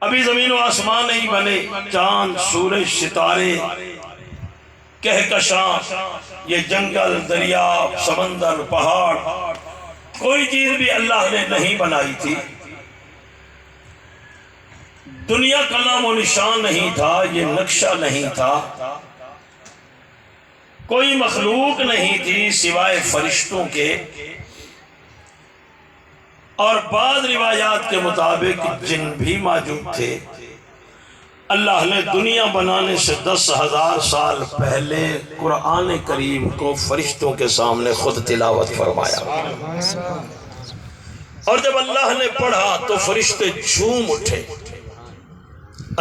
ابھی زمین و آسمان نہیں بنے، چاند سورج ستارے کہکشاں، یہ جنگل دریا سمندر پہاڑ، کوئی چیز بھی اللہ نے نہیں بنائی تھی۔ دنیا کا نام و نشان نہیں تھا، یہ نقشہ نہیں تھا، کوئی مخلوق نہیں تھی سوائے فرشتوں کے، اور بعض روایات کے مطابق جن بھی موجود تھے۔ اللہ نے دنیا بنانے سے 10,000 سال پہلے قرآن کریم کو فرشتوں کے سامنے خود تلاوت فرمایا، اور جب اللہ نے پڑھا تو فرشتے جھوم اٹھے،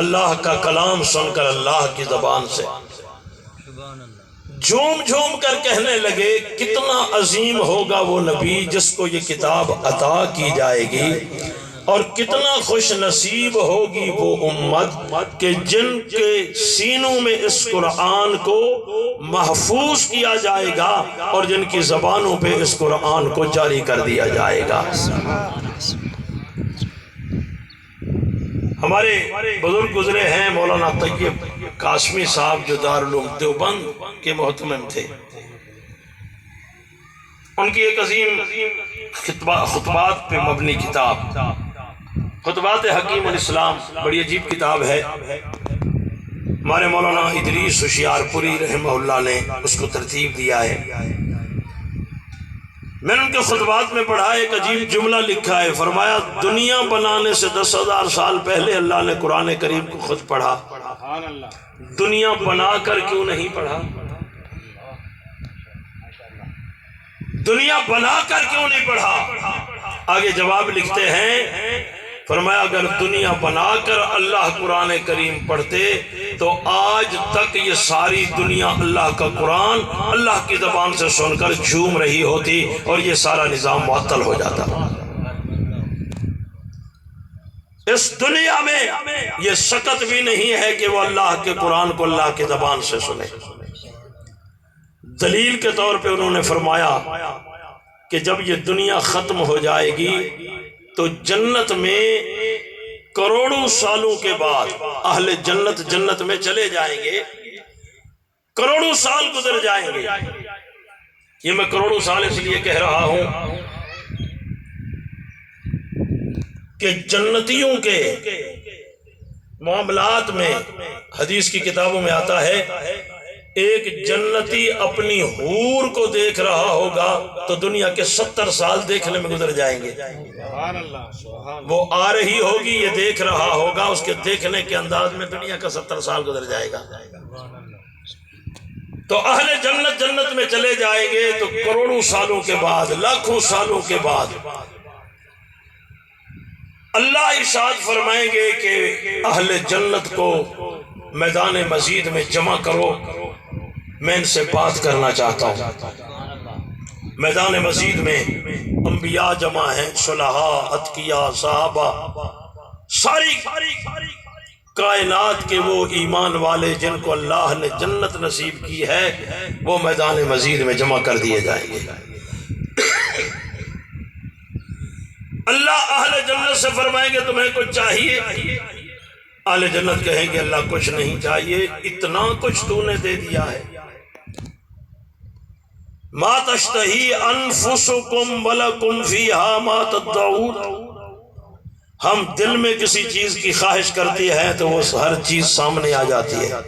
اللہ کا کلام سن کر اللہ کی زبان سے جھوم جھوم کر کہنے لگے کتنا عظیم ہوگا وہ نبی جس کو یہ کتاب عطا کی جائے گی، اور کتنا خوش نصیب ہوگی وہ امت کہ جن کے سینوں میں اس قرآن کو محفوظ کیا جائے گا اور جن کی زبانوں پہ اس قرآن کو جاری کر دیا جائے گا۔ ہمارے بزرگ گزرے ہیں مولانا طیب قاسمی صاحب جو دارالعلوم دیوبند کے محتمم تھے، ان کی ایک عظیم خطبات پہ مبنی کتاب خطبات حکیم الاسلام، بڑی عجیب کتاب ہے۔ ہمارے مولانا ادریس ہوشیار پوری رحمہ اللہ نے اس کو ترتیب دیا ہے۔ میں نے ان کے خطبات میں پڑھا، ایک عجیب جملہ لکھا ہے، فرمایا دنیا بنانے سے 10,000 سال پہلے اللہ نے قرآن کریم کو خود پڑھا، دنیا بنا کر کیوں نہیں پڑھا؟ دنیا بنا کر کیوں نہیں پڑھا؟ آگے جواب لکھتے ہیں، فرمایا اگر دنیا بنا کر اللہ قرآن کریم پڑھتے تو آج تک یہ ساری دنیا اللہ کا قرآن اللہ کی زبان سے سن کر جھوم رہی ہوتی اور یہ سارا نظام معطل ہو جاتا۔ اس دنیا میں یہ سکت بھی نہیں ہے کہ وہ اللہ کے قرآن کو اللہ کی زبان سے سنے۔ دلیل کے طور پہ انہوں نے فرمایا کہ جب یہ دنیا ختم ہو جائے گی تو جنت میں کروڑوں سالوں کے بعد اہل جنت جنت میں چلے جائیں گے، کروڑوں سال گزر جائیں گے۔ یہ میں کروڑوں سال اس لیے کہہ رہا ہوں کہ جنتیوں کے معاملات میں حدیث کی کتابوں میں آتا ہے ایک جنتی اپنی حور کو دیکھ رہا ہوگا تو دنیا کے 70 سال دیکھنے میں گزر جائیں گے۔ وہ آ رہی ہوگی، یہ دیکھ رہا ہوگا، اس کے دیکھنے کے انداز میں دنیا کا 70 سال گزر جائے گا۔ تو اہل جنت جنت میں چلے جائیں گے تو کروڑوں سالوں کے بعد، لاکھوں سالوں کے بعد اللہ ارشاد فرمائیں گے کہ اہل جنت کو میدان مزید میں جمع کرو، میں ان سے بات کرنا چاہتا ہوں۔ میدان مزید میں انبیاء جمع ہیں، صلحاء، اتقیاء، صحابہ، ساری کائنات کے وہ ایمان والے جن کو اللہ نے جنت نصیب کی ہے وہ میدان مزید میں جمع کر دیے جائیں گے۔ اللہ اہل جنت سے فرمائیں گے تمہیں کچھ چاہیے؟ اہل جنت کہیں گے اللہ کچھ نہیں چاہیے، اتنا کچھ تو نے دے دیا ہے۔ ما تشتہی انفسکم ولکم فیہا ما تدعون، ہم دل میں کسی چیز کی خواہش کرتی ہے تو وہ ہر چیز سامنے آ جاتی ہے۔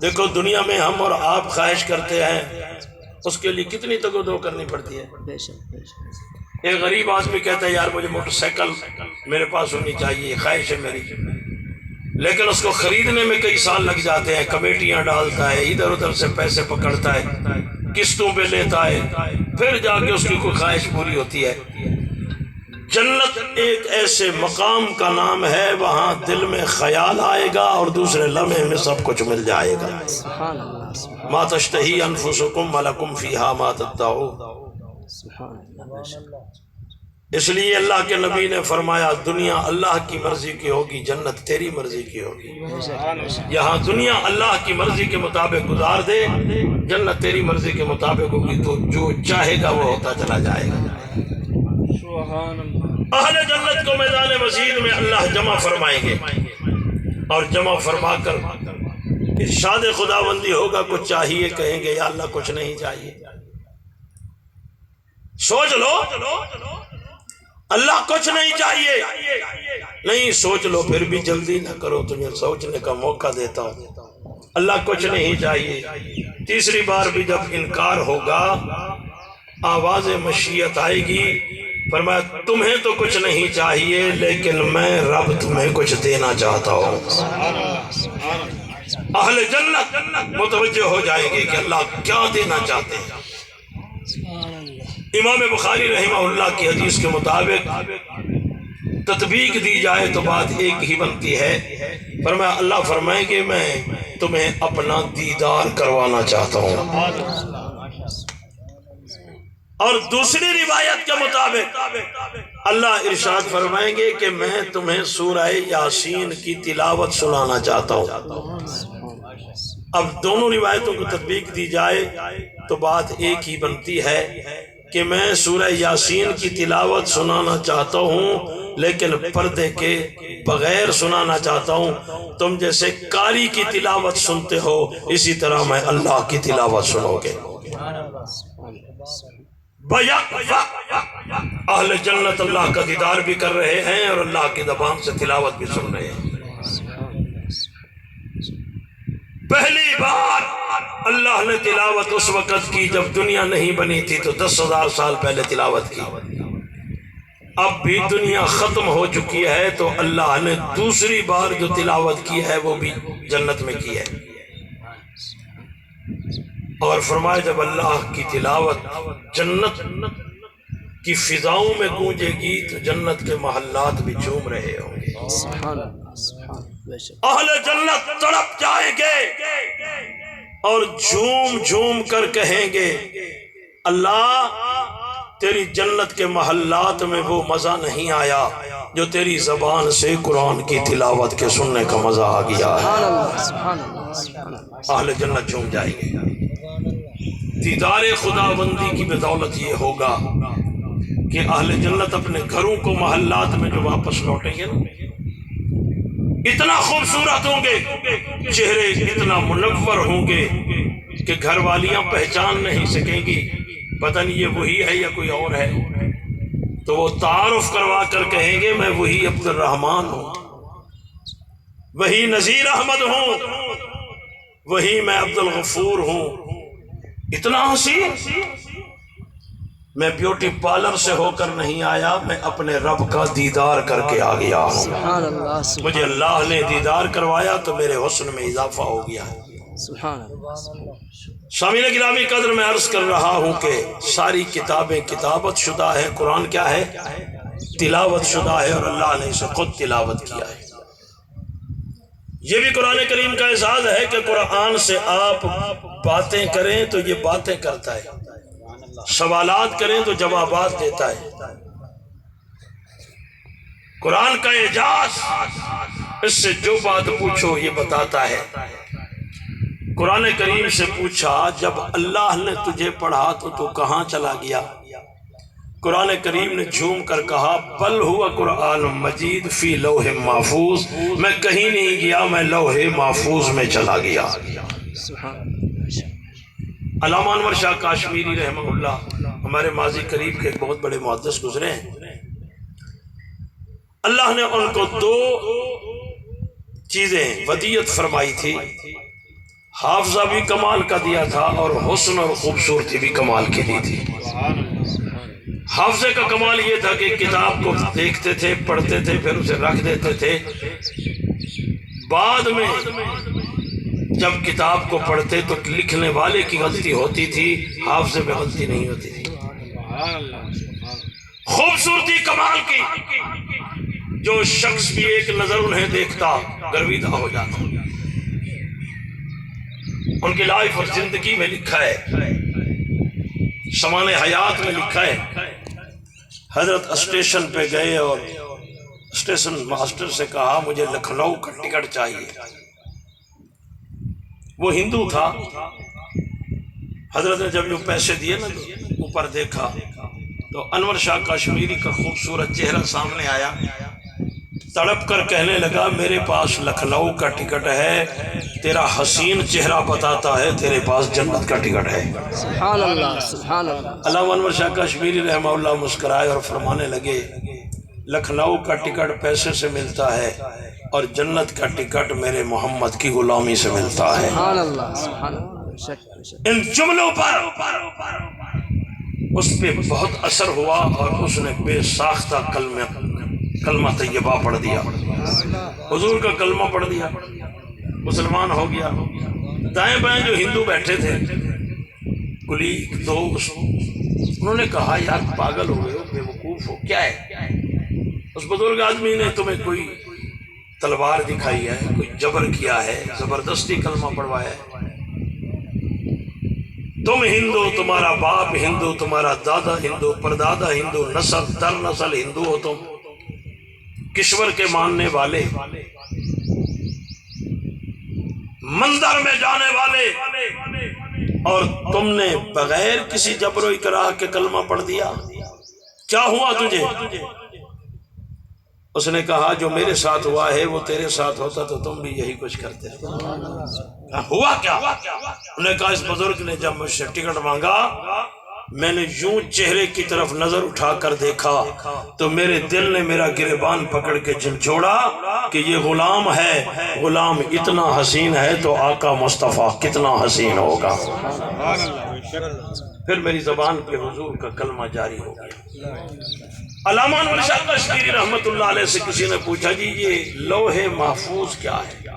دیکھو دنیا میں ہم اور آپ خواہش کرتے ہیں، اس کے لیے کتنی تگ و دو کرنی پڑتی ہے۔ ایک غریب آدمی کہتا ہے یار مجھے موٹر سائیکل میرے پاس ہونی چاہیے، یہ خواہش ہے میری، لیکن اس کو خریدنے میں کئی سال لگ جاتے ہیں، کمیٹیاں ڈالتا ہے، ادھر ادھر سے پیسے پکڑتا ہے، قسطوں پہ لیتا ہے، پھر جا کے اس کی کوئی خواہش پوری ہوتی ہے۔ جنت ایک ایسے مقام کا نام ہے وہاں دل میں خیال آئے گا اور دوسرے لمحے میں سب کچھ مل جائے گا۔ ما تشتہی انفسکم ولکم فیہا ما تدعون۔ اس لیے اللہ کے نبی نے فرمایا دنیا اللہ کی مرضی کی ہوگی، جنت تیری مرضی کی ہوگی۔ یہاں دنیا اللہ کی مرضی کے مطابق گزار دے، جنت تیری مرضی کے مطابق ہوگی، تو جو چاہے گا وہ ہوتا چلا جائے گا۔ سبحان اللہ۔ اہل جنت کو میدان مزید میں اللہ جمع فرمائیں گے، اور جمع فرما کر ارشاد خداوندی ہوگا کچھ چاہیے، کہیں گے یا اللہ کچھ نہیں چاہیے۔ سوچ لو، اللہ کچھ نہیں چاہیے، نہیں سوچ لو، پھر بھی جلدی نہ کرو، تمہیں سوچنے کا موقع دیتا ہوں۔ اللہ کچھ نہیں چاہیے۔ تیسری بار بھی جب انکار ہوگا، آواز مشیت آئے گی، فرمایا تمہیں تو کچھ نہیں چاہیے لیکن میں رب تمہیں کچھ دینا چاہتا ہوں۔ اہل جنت متوجہ ہو جائیں گے کہ اللہ کیا دینا چاہتے ہیں۔ امام بخاری رحمہ اللہ کی حدیث کے مطابق تطبیق دی جائے تو بات ایک ہی بنتی ہے۔ فرمایا اللہ فرمائیں گے میں تمہیں اپنا دیدار کروانا چاہتا ہوں۔ اور دوسری روایت کے مطابق اللہ ارشاد فرمائیں گے کہ میں تمہیں سورہ یاسین کی تلاوت سنانا چاہتا ہوں۔ اب دونوں روایتوں کو تطبیق دی جائے تو بات ایک ہی بنتی ہے کہ میں سورہ یاسین کی تلاوت سنانا چاہتا ہوں لیکن پردے کے بغیر سنانا چاہتا ہوں۔ تم جیسے قاری کی تلاوت سنتے ہو اسی طرح میں اللہ کی تلاوت سنو گے۔ اہل جنت اللہ کا دیدار بھی کر رہے ہیں اور اللہ کی زبان سے تلاوت بھی سن رہے ہیں۔ پہلی بار اللہ نے تلاوت اس وقت کی جب دنیا نہیں بنی تھی، تو 10,000 سال پہلے تلاوت کی۔ اب بھی دنیا ختم ہو چکی ہے تو اللہ نے دوسری بار جو تلاوت کی ہے وہ بھی جنت میں کی ہے۔ اور فرمایا جب اللہ کی تلاوت جنت کی فضاؤں میں گونجے گی تو جنت کے محلات بھی جھوم رہے ہوں گے۔ اہل جنت تڑپ جائیں گے اور جھوم جھوم کر کہیں گے اللہ تیری جنت کے محلات میں وہ مزہ نہیں آیا جو تیری زبان سے قرآن کی تلاوت کے سننے کا مزہ آ گیا ہے۔ اہل جنت جھوم جائیں گے۔ دیدار خداوندی کی بدولت یہ ہوگا کہ اہل جنت اپنے گھروں کو محلات میں جو واپس لوٹیں گے نا، اتنا خوبصورت ہوں گے، چہرے اتنا منور ہوں گے کہ گھر والیاں پہچان نہیں سکیں گی پتہ نہیں یہ وہی ہے یا کوئی اور ہے۔ تو وہ تعارف کروا کر کہیں گے میں وہی عبد الرحمن ہوں، وہی نذیر احمد ہوں، وہی میں عبد الغفور ہوں۔ اتنا حسین، میں بیوٹی پارلر سے ہو کر نہیں آیا، میں اپنے رب کا دیدار کر کے آ گیا ہوں۔ مجھے اللہ نے دیدار کروایا تو میرے حسن میں اضافہ ہو گیا۔ سامعین گرامی قدر میں عرض کر رہا ہوں کہ ساری کتابیں کتابت شدہ ہے، قرآن کیا ہے؟ تلاوت شدہ ہے، اور اللہ نے اسے خود تلاوت کیا ہے۔ یہ بھی قرآن کریم کا اعزاز ہے کہ قرآن سے آپ باتیں کریں تو یہ باتیں کرتا ہے، سوالات کریں تو جوابات دیتا ہے۔ قرآن کا اعجاز، اس سے جو بات پوچھو یہ بتاتا ہے۔ قرآن کریم سے پوچھا جب اللہ نے تجھے پڑھا تو تو کہاں چلا گیا؟ قرآن کریم نے جھوم کر کہا بل ہوا قرآن مجید فی لوح محفوظ، میں کہیں نہیں گیا، میں لوح محفوظ میں چلا گیا۔ علامہ انور شاہ کاشمیری رحمہ اللہ ہمارے ماضی قریب کے ایک بہت بڑے محدث گزرے ہیں۔ اللہ نے ان کو دو چیزیں ودیت فرمائی تھی، حافظہ بھی کمال کا دیا تھا اور حسن اور خوبصورتی بھی کمال کی دی تھی۔ حافظے کا کمال یہ تھا کہ کتاب کو دیکھتے تھے، پڑھتے تھے، پھر اسے رکھ دیتے تھے، بعد میں جب کتاب کو پڑھتے تو لکھنے والے کی غلطی ہوتی تھی، حافظے میں غلطی نہیں ہوتی تھی۔ خوبصورتی کمال کی، جو شخص بھی ایک نظر انہیں دیکھتا گرویدہ ہو جاتا۔ ان کی لائف اور زندگی میں لکھا ہے، سمان حیات میں لکھا ہے، حضرت اسٹیشن پہ گئے اور اسٹیشن ماسٹر سے کہا مجھے لکھنؤ کا ٹکٹ چاہیے۔ وہ ہندو تھا۔ حضرت نے جب جو پیسے دیے نا اوپر دیکھا تو انور شاہ کشمیری کا خوبصورت چہرہ سامنے آیا، تڑپ کر کہنے لگا میرے پاس لکھنؤ کا ٹکٹ ہے، تیرا حسین چہرہ بتاتا ہے تیرے پاس جنت کا ٹکٹ ہے۔ سبحان اللہ سبحان اللہ۔ علامہ انور شاہ کشمیری رحمہ اللہ مسکرائے اور فرمانے لگے لکھنؤ کا ٹکٹ پیسے سے ملتا ہے اور جنت کا ٹکٹ میرے محمد کی غلامی سے ملتا ہے۔ سبحان اللہ سبحان اللہ۔ ان جملوں پر اس پہ بہت اثر ہوا اور اس نے بے ساختہ کلمہ طیبہ پڑھ دیا، حضور کا کلمہ پڑھ دیا، مسلمان ہو گیا۔ دائیں بائیں جو ہندو بیٹھے تھے کلیگ دوست، انہوں نے کہا یار پاگل ہو گئے ہو، بے وقوف ہو، کیا ہے؟ اس بزرگ آدمی نے تمہیں کوئی تلوار دکھائی ہے، کوئی جبر کیا ہے، زبردستی کلمہ پڑھوایا ہے؟ تم ہندو، تمہارا باپ ہندو، تمہارا دادا ہندو، پردادا ہندو، نسل در نسل ہندو ہو، تم کشور کے ماننے والے، مندر میں جانے والے، اور تم نے بغیر کسی جبر و اکراہ کے کلمہ پڑھ دیا، کیا ہوا تجھے؟ اس نے کہا جو میرے ساتھ ہوا ہے وہ تیرے ساتھ ہوتا تو تم بھی یہی کچھ کرتے۔ ہوا کیا؟ انہوں نے کہا اس بزرگ نے جب مجھ سے ٹکٹ مانگا میں نے یوں چہرے کی طرف نظر اٹھا کر دیکھا تو میرے دل نے میرا گریبان پکڑ کے جھنجھوڑا کہ یہ غلام ہے، غلام اتنا حسین ہے تو آقا مصطفیٰ کتنا حسین ہوگا۔ پھر میری زبان پہ حضور کا کلمہ جاری ہو گیا۔ علامہ انور شاہ کشمیری رحمت اللہ علیہ سے کسی نے پوچھا جی یہ لوح محفوظ کیا ہے؟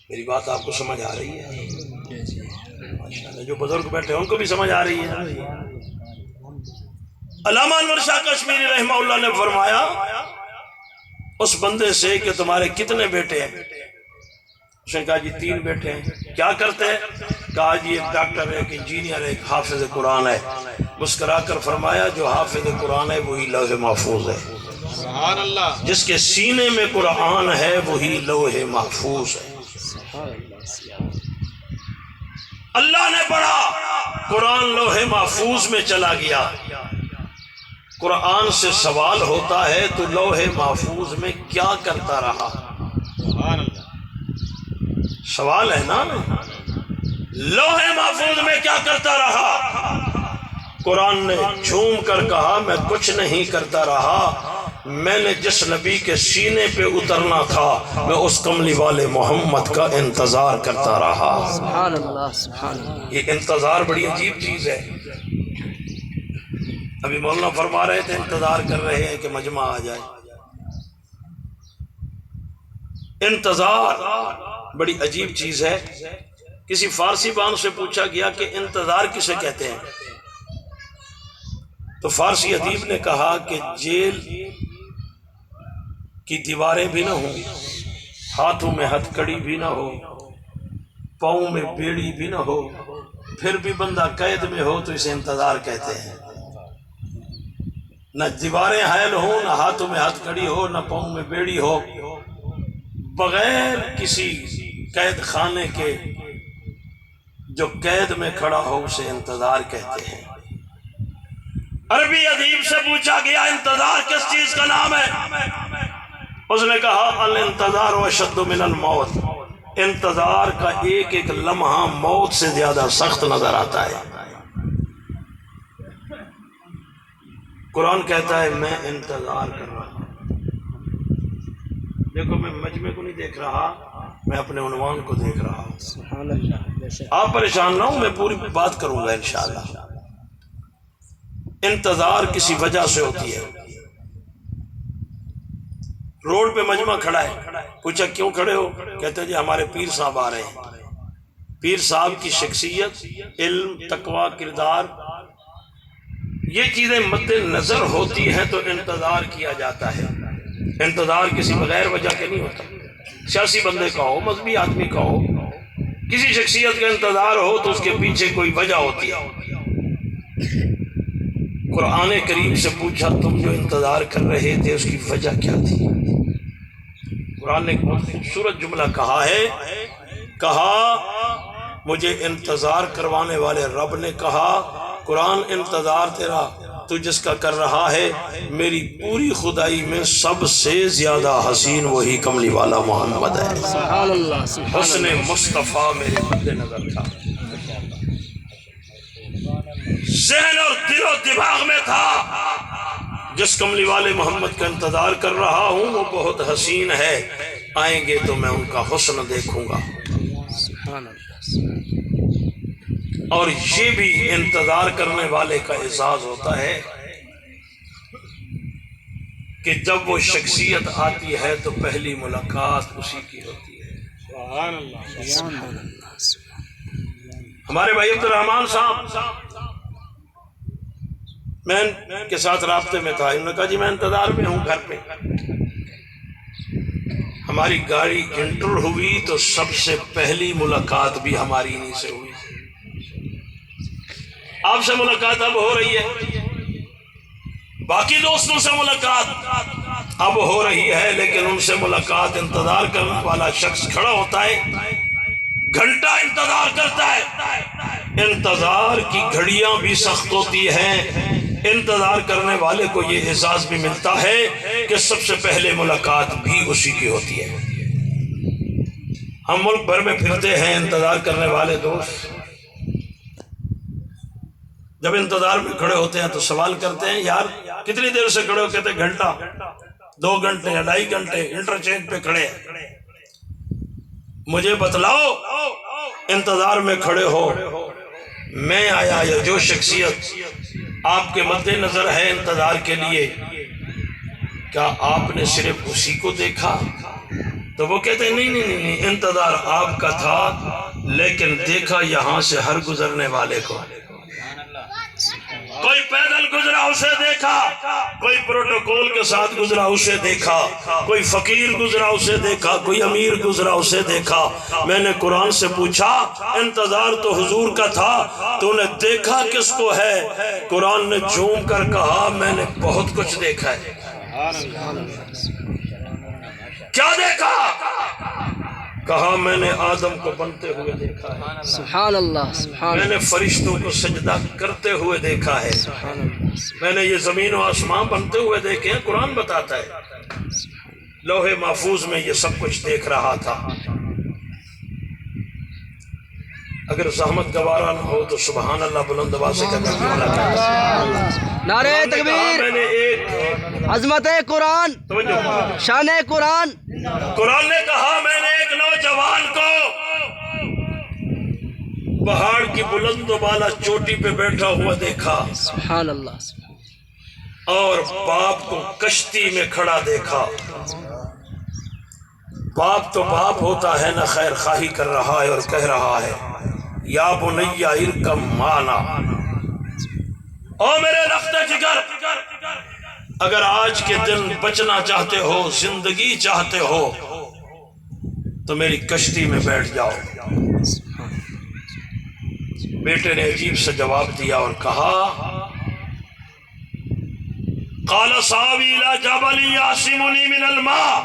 میری بات آپ کو سمجھ آ رہی ہے؟ جو بزرگ بیٹھے ان کو بھی سمجھ آ رہی ہے؟ علامہ انور شاہ کشمیری رحمہ اللہ نے فرمایا اس بندے سے کہ تمہارے کتنے بیٹے ہیں؟ اس نے کہا جی 3 بیٹے ہیں۔ کیا کرتے ہیں؟ کہا جی ایک ڈاکٹر ہے، ایک انجینئر ہے، ایک حافظ قرآن ہے۔ مسکرا کر فرمایا جو حافظ قرآن ہے وہی لوح محفوظ ہے، سبحان اللہ، جس کے سینے میں قرآن ہے وہی لوح محفوظ ہے۔ اللہ نے پڑھا، قرآن لوح محفوظ میں چلا گیا۔ قرآن سے سوال ہوتا ہے تو لوح محفوظ میں کیا کرتا رہا؟ سبحان اللہ، سوال ہے نا، لوح محفوظ میں کیا کرتا رہا؟ قرآن نے جھوم کر کہا میں کچھ نہیں کرتا رہا، میں نے جس نبی کے سینے پہ اترنا تھا میں اس کملی والے محمد کا انتظار کرتا رہا۔ سبحان اللہ سبحان اللہ۔ یہ انتظار بڑی عجیب چیز ہے۔ ابھی مولانا فرما رہے تھے انتظار کر رہے ہیں کہ مجمع آ جائے۔ انتظار بڑی عجیب چیز ہے۔ کسی فارسی بان سے پوچھا گیا کہ انتظار کسے کہتے ہیں؟ تو فارسی ادیب نے کہا کہ جیل کی دیواریں بھی نہ ہوں، ہاتھوں میں ہتھ کڑی بھی نہ ہو، پاؤں میں بیڑی بھی نہ ہو، پھر بھی بندہ قید میں ہو تو اسے انتظار کہتے ہیں۔ نہ دیواریں حائل ہوں، نہ ہاتھوں میں ہتھ کڑی ہو، نہ پاؤں میں بیڑی ہو، بغیر کسی قید خانے کے جو قید میں کھڑا ہو اسے انتظار کہتے ہیں۔ عربی ادیب سے پوچھا گیا انتظار کس چیز کا نام ہے؟ اس نے کہا الانتظار اشد من الموت، انتظار کا ایک ایک لمحہ موت سے زیادہ سخت نظر آتا ہے۔ قرآن کہتا ہے میں انتظار کر رہا ہوں۔ دیکھو میں مجمع کو نہیں دیکھ رہا، میں اپنے عنوان کو دیکھ رہا ہوں۔ سبحان اللہ۔ آپ پریشان نہ ہوں، میں پوری بات کروں گا انشاءاللہ۔ انتظار کسی وجہ سے ہوتی ہے۔ روڈ پہ مجمع کھڑا ہے، پوچھا کیوں کھڑے ہو؟ کہتے جی ہمارے پیر صاحب آ رہے ہیں۔ پیر صاحب کی شخصیت، علم، تقوی، کردار، یہ چیزیں مد نظر ہوتی ہیں تو انتظار کیا جاتا ہے۔ انتظار کسی بغیر وجہ کے نہیں ہوتا۔ سیاسی بندے کا ہو، مذہبی آدمی کا ہو، کسی شخصیت کا انتظار ہو تو اس کے پیچھے کوئی وجہ ہوتی ہے۔ قرآن کریم سے پوچھا تم جو انتظار کر رہے تھے اس کی وجہ کیا تھی؟ قرآن نے ایک بہت خوبصورت جملہ کہا ہے، کہا مجھے انتظار کروانے والے رب نے کہا قرآن انتظار تیرا تو جس کا کر رہا ہے، میری پوری خدائی میں سب سے زیادہ حسین وہی کملی والا محمد ہے۔ سبحان اللہ سبحان حسن مصطفیٰ میرے مد نظر تھا، ذہن اور دل و دماغ میں تھا، جس کملی والے محمد کا انتظار کر رہا ہوں وہ بہت حسین ہے، آئیں گے تو میں ان کا حسن دیکھوں گا۔ سبحان اللہ۔ اور یہ بھی انتظار کرنے والے کا اعزاز ہوتا ہے کہ جب وہ شخصیت آتی ہے تو پہلی ملاقات اسی کی ہوتی ہے۔ سبحان اللہ۔ سبحان اللہ۔ ہمارے بھائی عبد الرحمان صاحب میں کے ساتھ رابطے میں تھا، انہوں نے کہا جی میں انتظار میں ہوں گھر پہ۔ ہماری گاڑی انٹر ہوئی تو سب سے پہلی ملاقات بھی ہماری انہی سے ہوئی۔ آپ سے ملاقات اب ہو رہی ہے، باقی دوستوں سے ملاقات اب ہو رہی ہے، لیکن ان سے ملاقات انتظار کرنے والا شخص کھڑا ہوتا ہے، گھنٹہ انتظار کرتا ہے۔ انتظار کی گھڑیاں بھی سخت ہوتی ہیں، انتظار کرنے والے کو یہ احساس بھی ملتا ہے کہ سب سے پہلے ملاقات بھی اسی کی ہوتی ہے۔ ہم ملک بھر میں پھرتے ہیں انتظار کرنے والے دوست، جب انتظار میں کھڑے ہوتے ہیں تو سوال کرتے ہیں یار کتنی دیر سے کھڑے ہو؟ کہتے ہیں گھنٹہ، 2 گھنٹے یا 2.5 گھنٹے انٹرچینج پہ کھڑے ہیں۔ مجھے بتلاؤ انتظار میں کھڑے ہو، میں آیا یا جو شخصیت آپ کے مد نظر ہے انتظار کے لیے، کیا آپ نے صرف اسی کو دیکھا؟ تو وہ کہتے ہیں نہیں، انتظار آپ کا تھا لیکن دیکھا یہاں سے ہر گزرنے والے کو۔ کوئی پیدل گزرا اسے دیکھا، کوئی پروٹوکول کے ساتھ گزرا اسے دیکھا، کوئی فقیر گزرا اسے دیکھا، کوئی امیر گزرا اسے دیکھا۔ میں نے قرآن سے پوچھا انتظار تو حضور کا تھا، تو نے دیکھا کس کو ہے؟ قرآن نے جھوم کر کہا میں نے بہت کچھ دیکھا ہے۔ کیا دیکھا؟ کہا میں نے آدم کو بنتے ہوئے دیکھا ہے، سبحان اللہ سبحان میں اللہ۔ نے فرشتوں کو سجدہ کرتے ہوئے دیکھا ہے، میں نے یہ زمین و آسمان بنتے ہوئے دیکھے ہیں۔ قرآن بتاتا ہے لوح محفوظ میں یہ سب کچھ دیکھ رہا تھا۔ اگر زحمت گوارا نہ ہو تو سبحان اللہ بلند آواز سے کہتے ہیں۔ نعرہ تکبیر، میں نے ایک عظمت قرآن، توجہ، شان قرآن۔ قرآن نے کہا میں نے ایک نوجوان کو پہاڑ کی بلند و بالا چوٹی پہ بیٹھا ہوا دیکھا، سبحان اللہ۔ اور باپ کو کشتی میں کھڑا دیکھا۔ باپ تو باپ ہوتا ہے نہ، خیر خواہی کر رہا ہے اور کہہ رہا ہے یا بنی ارکب معنا۔ او میرے رخت جگر، اگر آج کے دن بچنا چاہتے ہو، زندگی چاہتے ہو تو میری کشتی میں بیٹھ جاؤ۔ بیٹے نے عجیب سے جواب دیا اور کہا قال ساوی الی جبل یعصمنی من الماء۔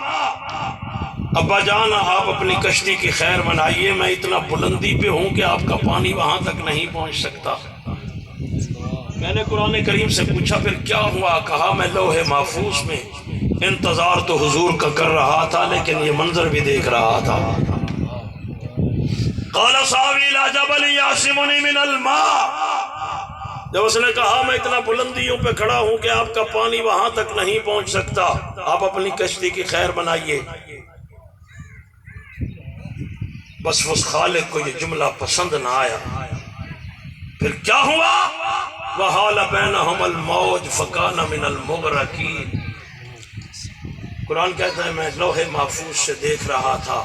ابا جان آپ اپنی کشتی کی خیر منائیے، میں اتنا بلندی پہ ہوں کہ آپ کا پانی وہاں تک نہیں پہنچ سکتا۔ میں نے قرآن کریم سے پوچھا پھر کیا ہوا؟ کہا میں لوح محفوظ میں انتظار تو حضور کا کر رہا تھا لیکن یہ منظر بھی دیکھ رہا تھا۔ قال ساوی الی جبل یعصمنی من الماء۔ جب اس نے کہا میں اتنا بلندیوں پہ کھڑا ہوں کہ آپ کا پانی وہاں تک نہیں پہنچ سکتا، آپ اپنی کشتی کی خیر بنائیے، بس اس خالق کو یہ جملہ پسند نہ آیا۔ پھر کیا ہوا؟ وَحَالَ بَيْنَهُمَ الْمَوْجُ فَكَانَ مِنَ الْمُغْرَقِينَ۔ قرآن کہتا ہے میں لوح محفوظ سے دیکھ رہا تھا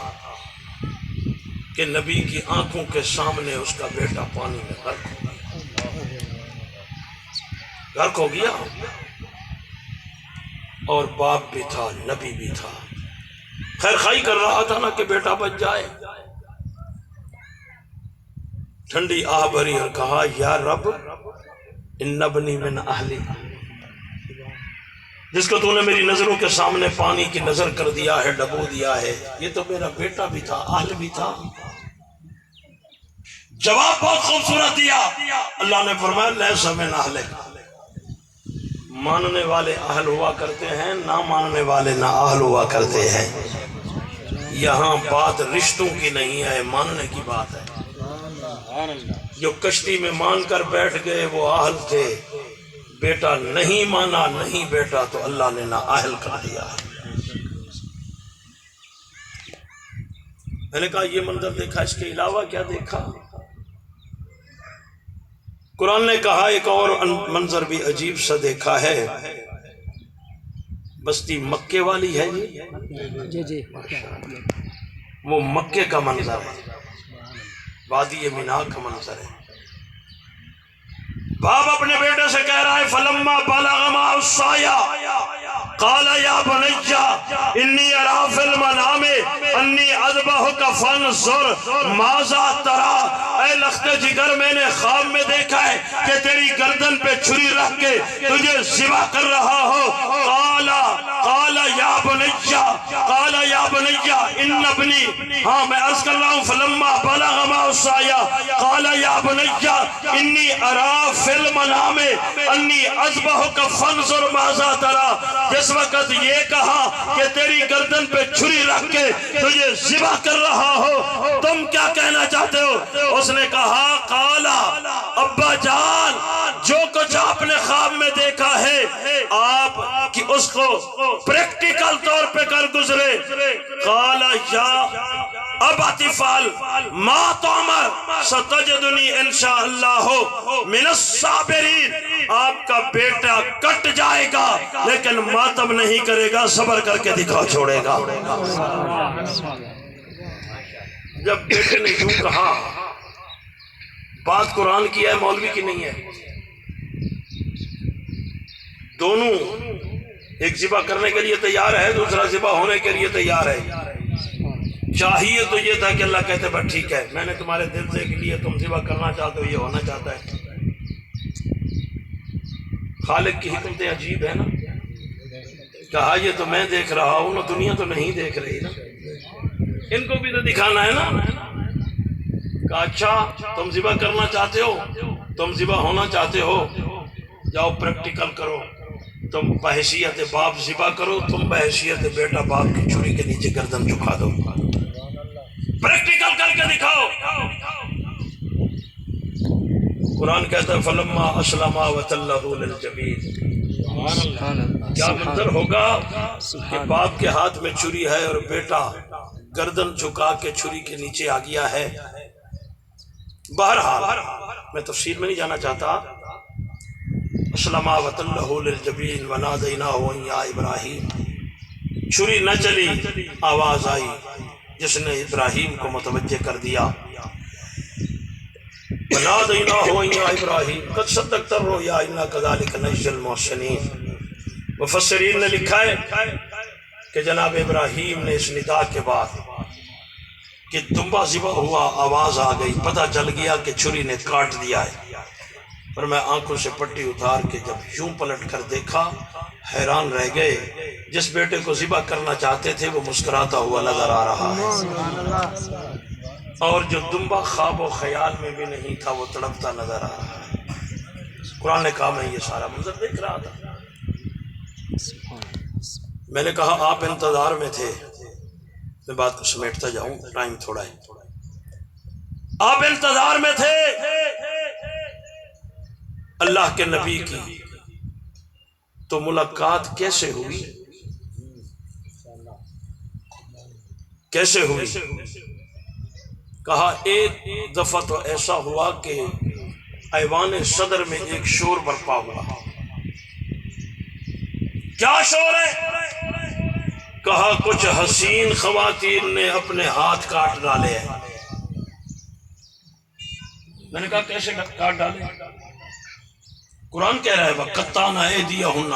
کہ نبی کی آنکھوں کے سامنے اس کا بیٹا پانی میں غرق ہو گیا، اور باپ بھی تھا، نبی بھی تھا، خیر خواہی کر رہا تھا نا کہ بیٹا بچ جائے۔ ٹھنڈی آہ بھری اور کہا یا رب ان ابنی من اہلی، جس کو تو نے میری نظروں کے سامنے پانی کی نظر کر دیا ہے، ڈبو دیا ہے، یہ تو میرا بیٹا بھی تھا، اہل بھی تھا۔ جواب بہت خوبصورت دیا. اللہ نے فرمایا لیس من اہلک، ماننے والے اہل ہوا کرتے ہیں، نہ ماننے والے نہ اہل ہوا کرتے ہیں. یہاں بات رشتوں کی نہیں ہے، ماننے کی بات ہے. سبحان اللہ. جو کشتی میں مان کر بیٹھ گئے وہ اہل تھے، بیٹا نہیں مانا، نہیں بیٹا تو اللہ نے نہ اہل کر دیا. میں نے کہا یہ منظر دیکھا، اس کے علاوہ کیا دیکھا؟ قرآن نے کہا ایک اور منظر بھی عجیب سا دیکھا ہے. بستی مکے والی ہے جی جی وہ مکے کا منظر ہے، وادی مینا کا منظر ہے. باپ اپنے بیٹے سے کہہ رہا ہے فلما بلغ معه السعي قال یا بنی انی اری فی المنام انی اذبحک فانظر ماذا تری. اے لخت جگر میں نے خواب میں دیکھا ہے کہ تیری گردن پہ چھری رکھ کے تجھے ذبح کر رہا ہو. قال یا بنی ان ابنی، ہاں میں عرض کر رہا ہوں فلما بلغ معه السعي قال یا بنی انی اری فی المنام انی اذبحک فانظر ماذا تری. جس وقت یہ کہا کہ تیری گردن پہ چھری رکھ کے تجھے ذبح کر رہا ہو، تم کیا کہنا چاہتے ہو؟ اس نے کہا قالا ابا جان جو کچھ آپ نے خواب میں دیکھا ہے آپ کی اس کو پریکٹیکل طور پہ کر گزرے. قالا یا اب اطفال ما تعمر ستجدنی انشاءاللہ من الصابرین. آپ کا بیٹا کٹ جائے گا لیکن ماتم نہیں کرے گا، صبر کر کے دکھا چھوڑے گا. جب بیٹے نے یوں کہا، بات قرآن کی ہے مولوی کی نہیں ہے. دونوں ایک ذبح کرنے کے لیے تیار ہے، دوسرا ذبح ہونے کے لیے تیار ہے. چاہیے تو یہ تھا کہ اللہ کہتے بس ٹھیک ہے، میں نے تمہارے دل سے کے لیے تم ذبح کرنا چاہتے ہو، یہ ہونا چاہتا ہے. خالق کی حکمتیں عجیب ہے نا. کہا یہ تو میں دیکھ رہا ہوں نا، دنیا تو نہیں دیکھ رہی نا، ان کو بھی تو دکھانا ہے نا. کہا اچھا تم ذبح کرنا چاہتے ہو، تم ذبح ہونا چاہتے ہو، جاؤ پریکٹیکل کرو. تم بحیثیت باپ ذبح کرو، تم بحیثیت بیٹا باپ کی چھری کے نیچے گردن جھکا دو، پریکٹیکل کر کے دکھاؤ. قرآن کہتا ہے فلما اسلما وتلہ للجبین. کیا منظر ہوگا کہ باپ کے ہاتھ میں چھری ہے اور بیٹا گردن جھکا کے چھری کے نیچے آ گیا ہے. بہرحال میں تفصیل میں نہیں جانا چاہتا. اسلما وتلہ للجبین ونادیناہ ان یا ابراہیم. چھری نہ چلی، آواز آئی جس نے ابراہیم کو متوجہ کر دیا. ونادیناہ ان یا ابراہیم قد صدقت الرؤیا انا کذلک نجزی المحسنین. مفسرین نے لکھا ہے کہ جناب ابراہیم نے اس ندا کے بعد کہ دمبا ذبح ہوا، آواز آ گئی، پتہ چل گیا کہ چھری نے کاٹ دیا ہے. پر میں آنکھوں سے پٹی اتار کے جب یوں پلٹ کر دیکھا حیران رہ گئے. جس بیٹے کو ذبح کرنا چاہتے تھے وہ مسکراتا ہوا نظر آ رہا ہے، اور جو دمبا خواب و خیال میں بھی نہیں تھا وہ تڑپتا نظر آ رہا ہے. قرآن نے کہا میں یہ سارا منظر دیکھ رہا تھا. میں نے کہا آپ انتظار میں تھے، میں بات کو سمیٹتا جاؤں، ٹائم تھوڑا ہے. آپ انتظار میں تھے اللہ کے نبی کی، تو ملاقات کیسے ہوئی؟ کیسے ہوئی؟ کہا ایک دفعہ تو ایسا ہوا کہ ایوان صدر میں ایک شور برپا ہوا. کیا شور ہے؟ کہا کچھ حسین خواتین نے اپنے ہاتھ کاٹ ڈالے ہیں. میں نے کہا کیسے کاٹ ڈالے؟ قرآن کہہ رہا ہے وَقَطَّعْنَ أَيْدِيَهُنَّ.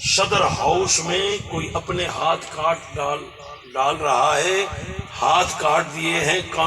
صدر ہاؤس میں کوئی اپنے ہاتھ کاٹ ڈال رہا ہے، ہاتھ کاٹ دیے ہیں.